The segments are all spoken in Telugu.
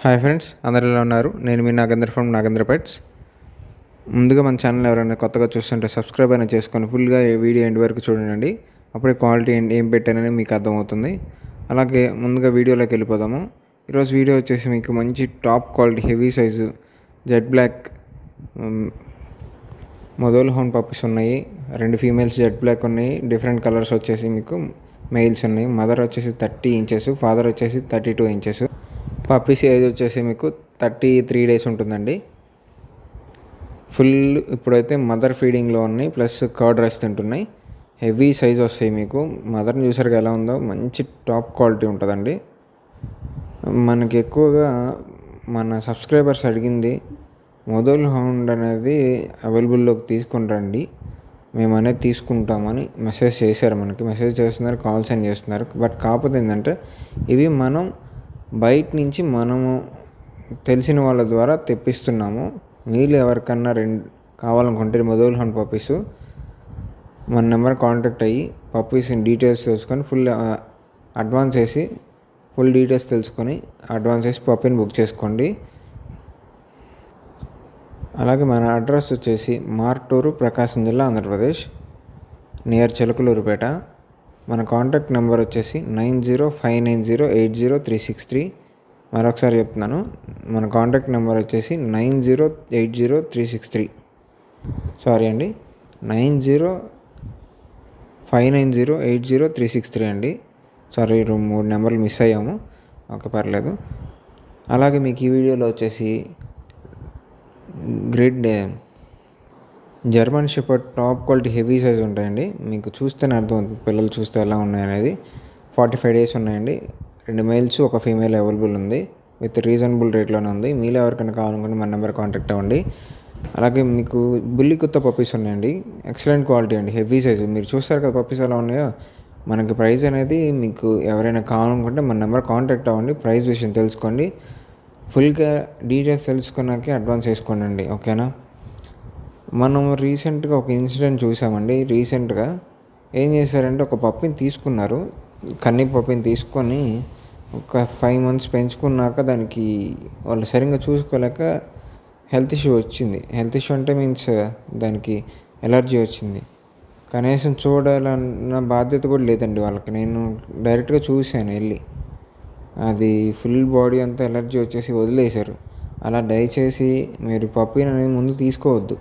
హాయ్ ఫ్రెండ్స్, అందరు ఎలా ఉన్నారు? నేను మీ నాగేంద్ర ఫ్రమ్ నాగేంద్ర పెట్స్. ముందుగా మన ఛానల్ ఎవరైనా కొత్తగా చూస్తుంటే సబ్స్క్రైబ్ అయినా చేసుకొని ఫుల్గా వీడియో ఎండ్ వరకు చూడండి. అప్పుడే క్వాలిటీ ఏం పెట్టానని మీకు అర్థమవుతుంది. అలాగే ముందుగా వీడియోలోకి వెళ్ళిపోదాము. ఈరోజు వీడియో వచ్చేసి మీకు మంచి top quality heavy size jet black మొదలు హోన్ పప్పీస్ ఉన్నాయి. 2 ఫీమేల్స్ జెడ్ బ్లాక్ ఉన్నాయి. డిఫరెంట్ కలర్స్ వచ్చేసి మీకు మెయిల్స్ ఉన్నాయి. మదర్ వచ్చేసి 30 ఇంచెస్, ఫాదర్ వచ్చేసి 32 ఇంచెస్. పప్పీస్ ఏజ్ వచ్చేసి మీకు 33 డేస్ ఉంటుందండి. ఫుల్ ఇప్పుడైతే మదర్ ఫీడింగ్లో ఉన్నాయి, ప్లస్ కర్డ్ రైస్ తింటున్నాయి. హెవీ సైజ్ వస్తాయి మీకు. మదర్ని చూసారు ఎలా ఉందో, మంచి టాప్ క్వాలిటీ ఉంటుందండి. మనకి ఎక్కువగా మన సబ్స్క్రైబర్స్ అడిగింది మొదల్ హౌండ్ అనేది అవైలబుల్లోకి తీసుకొని రండి, మేము అనేది తీసుకుంటామని మెసేజ్ చేశారు. మెసేజ్ చేస్తున్నారు, కాల్స్ అని చేస్తున్నారు. బట్ కాకపోతే ఏంటంటే ఇవి మనం బయట నుంచి మనము తెలిసిన వాళ్ళ ద్వారా తెప్పిస్తున్నాము. మీరు ఎవరికన్నా కావాలనుకుంటే మొదలు హౌండ్ పప్పీసు మన నెంబర్ కాంటాక్ట్ అయ్యి పప్పీస్ డీటెయిల్స్ తెలుసుకొని ఫుల్ డీటెయిల్స్ తెలుసుకొని అడ్వాన్స్ చేసి పప్పీని బుక్ చేసుకోండి. అలాగే మన అడ్రస్ వచ్చేసి మార్టూరు, ప్రకాశం జిల్లా, ఆంధ్రప్రదేశ్, నియర్ చిలకలూరుపేట. మన కాంటాక్ట్ నెంబర్ వచ్చేసి 9059080363. మరొకసారి చెప్తున్నాను, మన కాంటాక్ట్ నెంబర్ వచ్చేసి 90800363. సారీ అండి, 9059080363 అండి. సారీ, 3 నెంబర్లు మిస్ అయ్యాము. ఓకే, పర్లేదు. అలాగే మీకు ఈ వీడియోలో వచ్చేసి great German shepherd top quality heavy size ఉంటాయండి. మీకు చూస్తేనే అర్థమవుతుంది పిల్లలు చూస్తే ఎలా ఉన్నాయనేది. 45 డేస్ ఉన్నాయండి. 2 మేల్స్, 1 ఫీమేల్ అవైలబుల్ ఉంది. విత్ రీజనబుల్ రేట్లోనే ఉంది. మీలో ఎవరికైనా కావాలనుకుంటే మన నెంబర్ కాంటాక్ట్ అవ్వండి. అలాగే మీకు బుల్లి కుత్త పప్పీస్ ఉన్నాయండి. ఎక్సలెంట్ క్వాలిటీ అండి, హెవీ సైజు. మీరు చూస్తారు కదా పప్పీస్ ఎలా ఉన్నాయో. మనకి ప్రైస్ అనేది మీకు ఎవరైనా కావాలనుకుంటే మన నెంబర్ కాంటాక్ట్ అవ్వండి, ప్రైస్ విషయం తెలుసుకోండి. ఫుల్గా డీటెయిల్స్ తెలుసుకున్నాకే అడ్వాన్స్ వేసుకోండి, ఓకేనా? మనం రీసెంట్గా ఒక ఇన్సిడెంట్ చూసామండి. రీసెంట్గా ఏం చేశారంటే, ఒక పప్పిని తీసుకున్నారు. కన్నీ పప్పిని తీసుకొని ఒక 5 months పెంచుకున్నాక దానికి వాళ్ళు సరిగ్గా చూసుకోలేక హెల్త్ ఇష్యూ వచ్చింది. హెల్త్ ఇష్యూ అంటే మీన్స్ దానికి ఎలర్జీ వచ్చింది. కనీసం చూడాలన్న బాధ్యత కూడా లేదండి వాళ్ళకి. నేను డైరెక్ట్గా చూశాను వెళ్ళి. అది ఫుల్ బాడీ అంతా ఎలర్జీ వచ్చేసి వదిలేశారు. అలా దయచేసి మీరు పప్పీని అనేది ముందు తీసుకోవద్దు.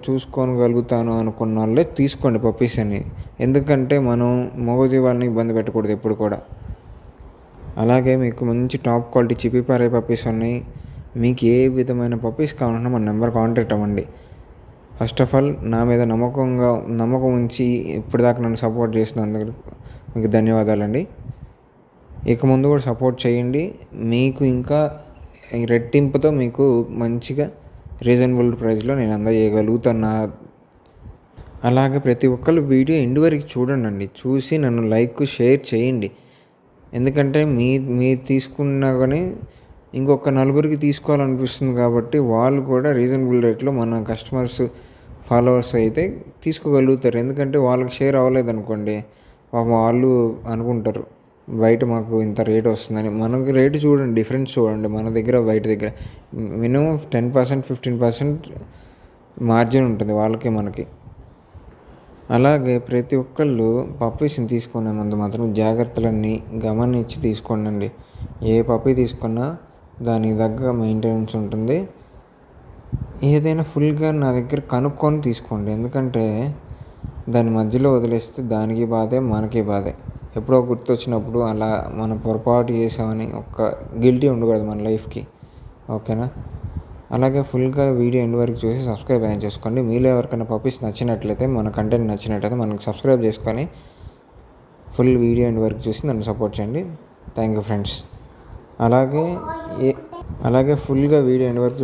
చూసుకోగలుగుతాను అనుకున్న వాళ్ళే తీసుకోండి పప్పీస్ అనేది. ఎందుకంటే మనం మూగజీవాలని ఇబ్బంది పెట్టకూడదు ఎప్పుడు కూడా. అలాగే మీకు మంచి టాప్ క్వాలిటీ చిపిపారే పప్పీస్ ఉన్నాయి. మీకు ఏ విధమైన పప్పీస్ కావాలన్నా మన నెంబర్ కాంటాక్ట్ అవ్వండి. ఫస్ట్ ఆఫ్ ఆల్ నా మీద నమ్మకం ఉంచి ఇప్పటిదాకా నన్ను సపోర్ట్ చేసినందుకు మీకు ధన్యవాదాలండి. ఇక ముందు కూడా సపోర్ట్ చేయండి. మీకు ఇంకా రెట్టింపుతో మీకు మంచిగా రీజనబుల్ ప్రైస్లో నేను అందజేయగలుగుతున్నా. అలాగే ప్రతి ఒక్కరు వీడియో ఎండ్ వరకు చూడండి. చూసి నన్ను లైక్, షేర్ చేయండి. ఎందుకంటే మీరు తీసుకున్నా కానీ ఇంకొక నలుగురికి తీసుకోవాలనిపిస్తుంది కాబట్టి వాళ్ళు కూడా రీజనబుల్ రేట్లో మన కస్టమర్స్, ఫాలోవర్స్ అయితే తీసుకోగలుగుతారు. ఎందుకంటే వాళ్ళకి షేర్ అవ్వలేదనుకోండి, వాళ్ళు అనుకుంటారు బయట మాకు ఇంత రేట్ వస్తుందని. మనకి రేటు చూడండి, డిఫరెన్స్ చూడండి. మన దగ్గర బయట దగ్గర మినిమం 10%, 15% మార్జిన్ ఉంటుంది వాళ్ళకి, మనకి. అలాగే ప్రతి ఒక్కళ్ళు పప్పీస్ని తీసుకునే ముందు మాత్రం జాగ్రత్తలన్నీ గమనించి తీసుకోండి. ఏ పప్పీ తీసుకున్నా దానికి తగ్గ మెయింటెనెన్స్ ఉంటుంది. ఏదైనా ఫుల్గా నా దగ్గర కనుక్కొని తీసుకోండి. ఎందుకంటే దాని మధ్యలో వదిలేస్తే దానికి బాధే, మనకి బాధే. ఎప్పుడో గుర్తొచ్చినప్పుడు అలా మనం పొరపాటు చేసామని ఒక గిల్టీ ఉండకూడదు మన లైఫ్కి, ఓకేనా? అలాగే ఫుల్గా వీడియో ఎండ్ వరకు చూసి సబ్స్క్రైబ్ అయినా చేసుకోండి. మీలో ఎవరికైనా పప్పీస్ నచ్చినట్లయితే, మన కంటెంట్ నచ్చినట్లయితే మనకు సబ్స్క్రైబ్ చేసుకొని ఫుల్ వీడియో ఎండ్ వరకు చూసి నన్ను సపోర్ట్ చేయండి. Thank you friends. అలాగే ఫుల్గా వీడియో ఎండ్ వరకు